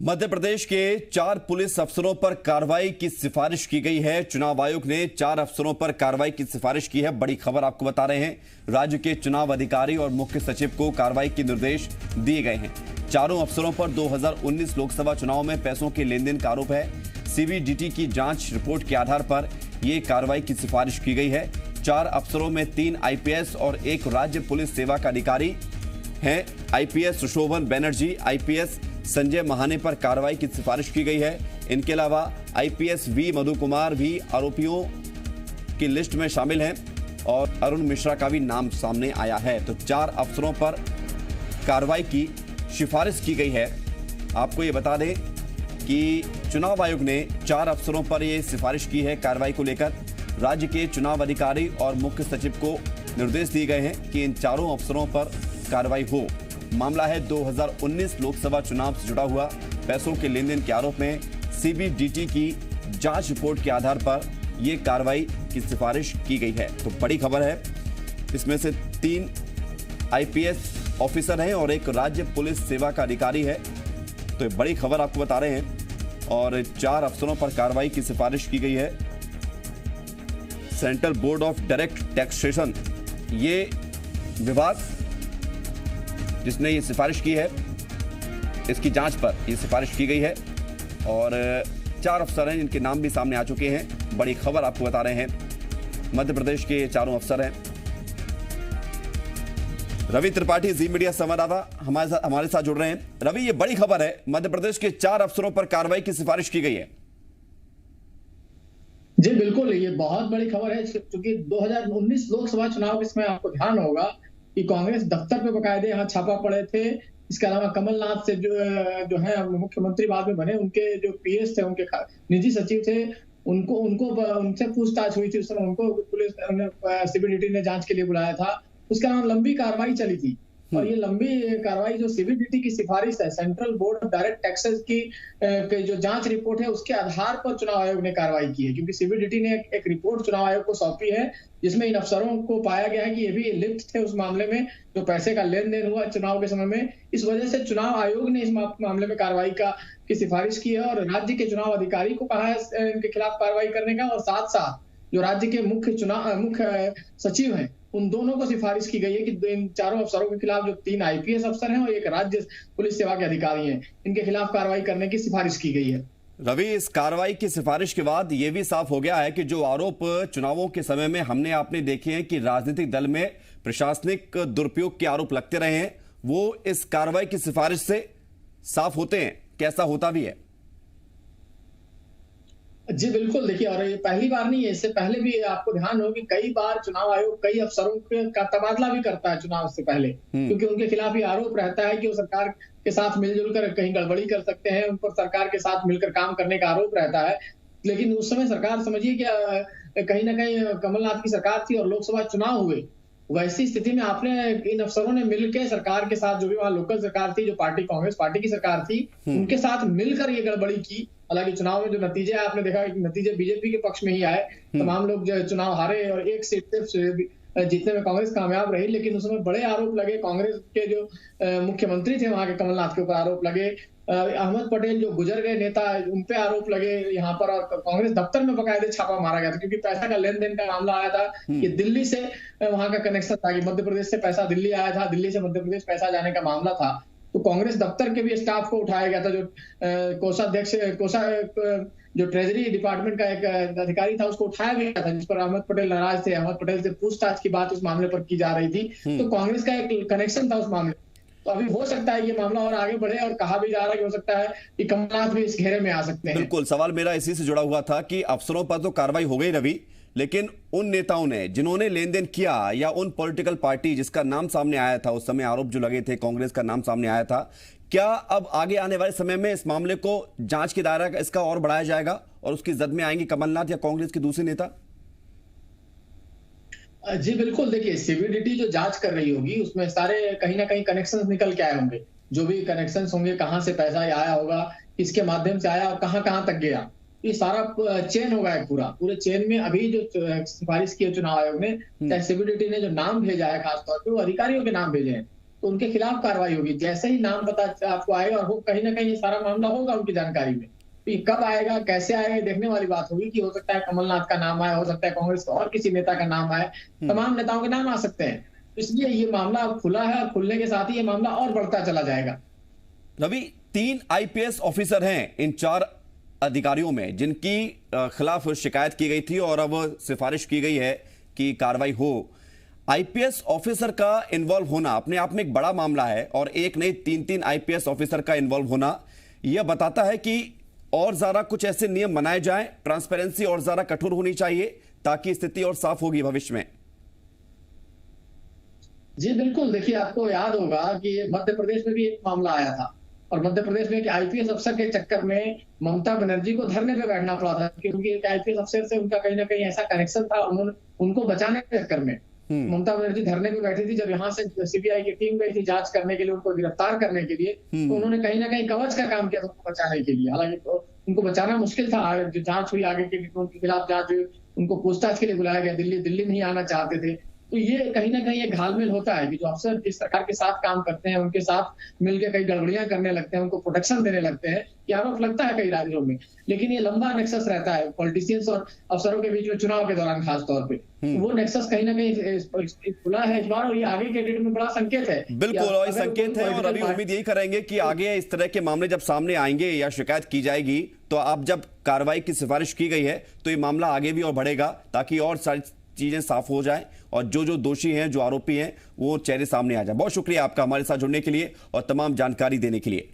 मध्य प्रदेश के 4 पुलिस अफसरों पर कार्रवाई की सिफारिश की गई है। चुनाव आयोग ने 4 अफसरों पर कार्रवाई की सिफारिश की है। बड़ी खबर आपको बता रहे हैं। राज्य के चुनाव अधिकारी और मुख्य सचिव को कार्रवाई के निर्देश दिए गए हैं। चारों अफसरों पर 2019 लोकसभा चुनाव में पैसों के लेन देन का आरोप है। सीबीडीटी की जांच रिपोर्ट के आधार पर यह कार्रवाई की सिफारिश की गई है। 4 अफसरों में 3 आईपीएस और 1 राज्य पुलिस सेवा का अधिकारी हैं। आईपीएस सुशोभन बनर्जी, आईपीएस संजय महाने पर कार्रवाई की सिफारिश की गई है। इनके अलावा आईपीएस वी मधु कुमार भी आरोपियों की लिस्ट में शामिल हैं और अरुण मिश्रा का भी नाम सामने आया है। तो 4 अफसरों पर कार्रवाई की सिफारिश की गई है। आपको ये बता दें कि चुनाव आयोग ने 4 अफसरों पर यह सिफारिश की है। कार्रवाई को लेकर राज्य के चुनाव अधिकारी और मुख्य सचिव को निर्देश दिए गए हैं कि इन चारों अफसरों पर कार्रवाई हो। मामला है 2019 लोकसभा चुनाव से जुड़ा हुआ पैसों के लेन देन के आरोप में सीबीडीटी की जांच रिपोर्ट के आधार पर यह कार्रवाई की सिफारिश की गई है। तो बड़ी खबर है, इसमें से 3 आईपीएस ऑफिसर हैं और 1 राज्य पुलिस सेवा का अधिकारी है। तो ये बड़ी खबर आपको बता रहे हैं और 4 अफसरों पर कार्रवाई की सिफारिश की गई है। Central board of direct taxation ये विभाग जिसने ये सिफारिश की है, इसकी जांच पर ये सिफारिश की गई है और 4 अफसर हैं जिनके नाम भी सामने आ चुके हैं। बड़ी खबर आपको बता रहे हैं। मध्य प्रदेश के चारों अफसर हैं। रवि त्रिपाठी जी मीडिया संवाददाता हमारे साथ जुड़ रहे हैं। रवि, ये बड़ी खबर है, मध्य प्रदेश के 4 अफसरों पर कार्रवाई की सिफारिश की गई है। जी बिल्कुल, ये बहुत बड़ी खबर है क्योंकि 2019 लोकसभा चुनाव, इसमें आपको ध्यान होगा कि कांग्रेस दफ्तर पे बकायदे यहाँ छापा पड़े थे। इसके अलावा कमलनाथ से जो है मुख्यमंत्री बाद में बने, उनके जो पीएस थे, उनके निजी सचिव थे, उनसे पूछताछ हुई थी। उस समय उनको पुलिस सीबीडीटी ने जांच के लिए बुलाया था। उसके अलावा लंबी कार्रवाई चली थी और ये लंबी कार्रवाई जो सीबीडीटी की सिफारिश है, central board of direct taxes की जो जांच रिपोर्ट है, उसके आधार पर चुनाव आयोग ने कार्रवाई की है। क्योंकि सीबीडीटी ने एक रिपोर्ट चुनाव आयोग को सौंपी है जिसमें इन अफसरों को पाया गया है कि ये भी लिप्त थे उस मामले में जो पैसे का लेन देन हुआ चुनाव के समय में। इस वजह से चुनाव आयोग ने इस मामले में कार्रवाई की सिफारिश की है और राज्य के चुनाव अधिकारी को कहा है इनके खिलाफ कार्रवाई करने का। और साथ साथ जो राज्य के मुख्य सचिव हैं, उन दोनों को सिफारिश की गई है कि इन चारों अफसरों के खिलाफ, जो 3 आईपीएस अफसर हैं और 1 राज्य पुलिस सेवा के अधिकारी हैं, इनके खिलाफ कार्रवाई करने की सिफारिश की गई है। रवि, इस कार्रवाई की सिफारिश के बाद यह भी साफ हो गया है कि जो आरोप चुनावों के समय में हमने आपने देखे हैं कि राजनीतिक दल में प्रशासनिक दुरुपयोग के आरोप लगते रहे हैं, वो इस कार्रवाई की सिफारिश से साफ होते हैं। कैसा होता भी है? जी बिल्कुल, देखिए, और ये पहली बार नहीं है, इससे पहले भी आपको ध्यान हो कि कई बार चुनाव आयोग कई अफसरों का तबादला भी करता है चुनाव से पहले, क्योंकि उनके खिलाफ ये आरोप रहता है कि वो सरकार के साथ मिलजुल कर कहीं गड़बड़ी कर सकते हैं, उन पर सरकार के साथ मिलकर काम करने का आरोप रहता है। लेकिन उस समय सरकार, समझिए कि कहीं ना कहीं कमलनाथ की सरकार थी और लोकसभा चुनाव हुए। वैसी स्थिति में आपने इन अफसरों ने मिलकर सरकार के साथ, जो भी वहां लोकल सरकार थी, जो पार्टी कांग्रेस पार्टी की सरकार थी, उनके साथ मिलकर ये गड़बड़ी की। हालांकि चुनाव में जो नतीजे आए, आपने देखा कि नतीजे बीजेपी के पक्ष में ही आए। तमाम लोग जो चुनाव हारे और 1 सीट सिर्फ जीतने में कांग्रेस कामयाब रही। लेकिन उसमें बड़े आरोप लगे। कांग्रेस के जो मुख्यमंत्री थे वहां के, कमलनाथ के ऊपर आरोप लगे। अहमद पटेल जो गुजर गए नेता, उन पे आरोप लगे यहाँ पर। और कांग्रेस दफ्तर में बकायदे छापा मारा गया था क्योंकि पैसा का लेन देन का मामला आया था कि दिल्ली से वहां का कनेक्शन था कि मध्य प्रदेश से पैसा दिल्ली आया था, दिल्ली से मध्य प्रदेश पैसा जाने का मामला था। तो कांग्रेस दफ्तर के भी स्टाफ को उठाया गया था। जो कोषाध्यक्ष जो ट्रेजरी डिपार्टमेंट का एक अधिकारी था, उसको उठाया गया था, जिस पर अहमद पटेल नाराज थे। अहमद पटेल से पूछताछ की बात उस मामले पर की जा रही थी। तो कांग्रेस का एक कनेक्शन था उस मामले। तो अभी हो सकता है ये मामला और आगे बढ़े और कहा भी जा रहा है कि हो सकता है कि कमलनाथ भी इस घेरे में आ सकते हैं। बिल्कुल, सवाल मेरा इसी से जुड़ा हुआ था कि अफसरों पर तो कार्रवाई हो गई रवि, लेकिन उन नेताओं ने जिन्होंने लेन देन किया या उन पॉलिटिकल पार्टी जिसका नाम सामने आया था, उस समय आरोप जो लगे थे, कांग्रेस का नाम सामने आया था, क्या अब आगे आने वाले समय में इस मामले को जांच के दायरा इसका और बढ़ाया जाएगा और उसकी जद में आएंगे कमलनाथ या कांग्रेस के दूसरे नेता? जी बिल्कुल, देखिए, सीबीडीटी जो जांच कर रही होगी उसमें सारे कहीं ना कहीं कनेक्शंस निकल के आए होंगे। जो भी कनेक्शंस होंगे, कहां से पैसा आया होगा, किसके माध्यम से आया और कहां कहां तक गया, ये सारा चेन होगा एक पूरे चेन में। अभी जो सिफारिश की है चुनाव आयोग ने, चाहे सीबीडीटी ने जो नाम भेजा है, खासतौर पर वो अधिकारियों के नाम भेजे हैं। तो उनके खिलाफ कार्रवाई होगी। जैसे ही नाम पता आपको आएगा और वो कहीं ना कहीं ये सारा मामला होगा उनकी जानकारी में, तो ये कब आएगा, कैसे आएगा, ये देखने वाली बात होगी कि हो सकता है कमलनाथ का नाम आए, हो सकता है कांग्रेस और किसी नेता का नाम आए, तमाम नेताओं के नाम आ सकते हैं। इसलिए ये मामला अब खुला है और खुलने के साथ ही ये मामला और बढ़ता चला जाएगा। रवि, 3 आईपीएस ऑफिसर हैं इन 4 अधिकारियों में जिनकी खिलाफ शिकायत की गई थी और अब सिफारिश की गई है कि कार्रवाई हो। आईपीएस ऑफिसर का इन्वॉल्व होना अपने आप में एक बड़ा मामला है और एक नहीं 3-3 आईपीएस ऑफिसर का इन्वॉल्व होना यह बताता है कि और ज्यादा कुछ ऐसे नियम बनाए जाएं, ट्रांसपेरेंसी और ज्यादा कठोर होनी चाहिए ताकि स्थिति और साफ होगी भविष्य में। जी बिल्कुल, देखिए आपको याद होगा कि मध्य प्रदेश में भी एक मामला आया था और मध्य प्रदेश में एक आईपीएस अफसर के चक्कर में ममता बनर्जी को धरने पे बैठना पड़ा था, क्योंकि एक आईपीएस अफसर से उनका कहीं ना कहीं ऐसा कनेक्शन था, उन्होंने उनको बचाने के चक्कर में ममता बनर्जी धरने पे बैठी थी। जब यहाँ से सीबीआई की टीम गई थी जांच करने के लिए, उनको गिरफ्तार करने के लिए, तो उन्होंने कहीं ना कहीं कवच का काम किया था उनको बचाने के लिए। हालांकि तो उनको बचाना मुश्किल था, जो जांच हुई आगे की उनके खिलाफ जांच हुई, उनको पूछताछ के लिए बुलाया गया, दिल्ली नहीं आना चाहते थे। तो ये कहीं ना कहीं ये घालमेल होता है कि जो अफसर जिस सरकार के साथ काम करते हैं उनके साथ मिलकर कई गड़बड़ियां करने लगते हैं, उनको प्रोटेक्शन देने लगते हैं, ये आरोप लगता है कई राज्यों में। लेकिन ये लंबा नेक्सस रहता है पॉलिटिशियंस और अफसरों के बीच में चुनाव के दौरान खास तौर पे, तो वो नेक्सस कहीं ना कहीं खुला है इस बार और ये आगे के डेट में बड़ा संकेत है। बिल्कुल, और संकेत है और अभी उम्मीद यही करेंगे कि आगे इस तरह के मामले जब सामने आएंगे या शिकायत की जाएगी तो अब जब कार्रवाई की सिफारिश की गई है तो ये मामला आगे भी और बढ़ेगा ताकि और सारी चीजें साफ हो जाएं और जो दोषी हैं, जो आरोपी हैं, वो चेहरे सामने आ जाए। बहुत शुक्रिया आपका हमारे साथ जुड़ने के लिए और तमाम जानकारी देने के लिए।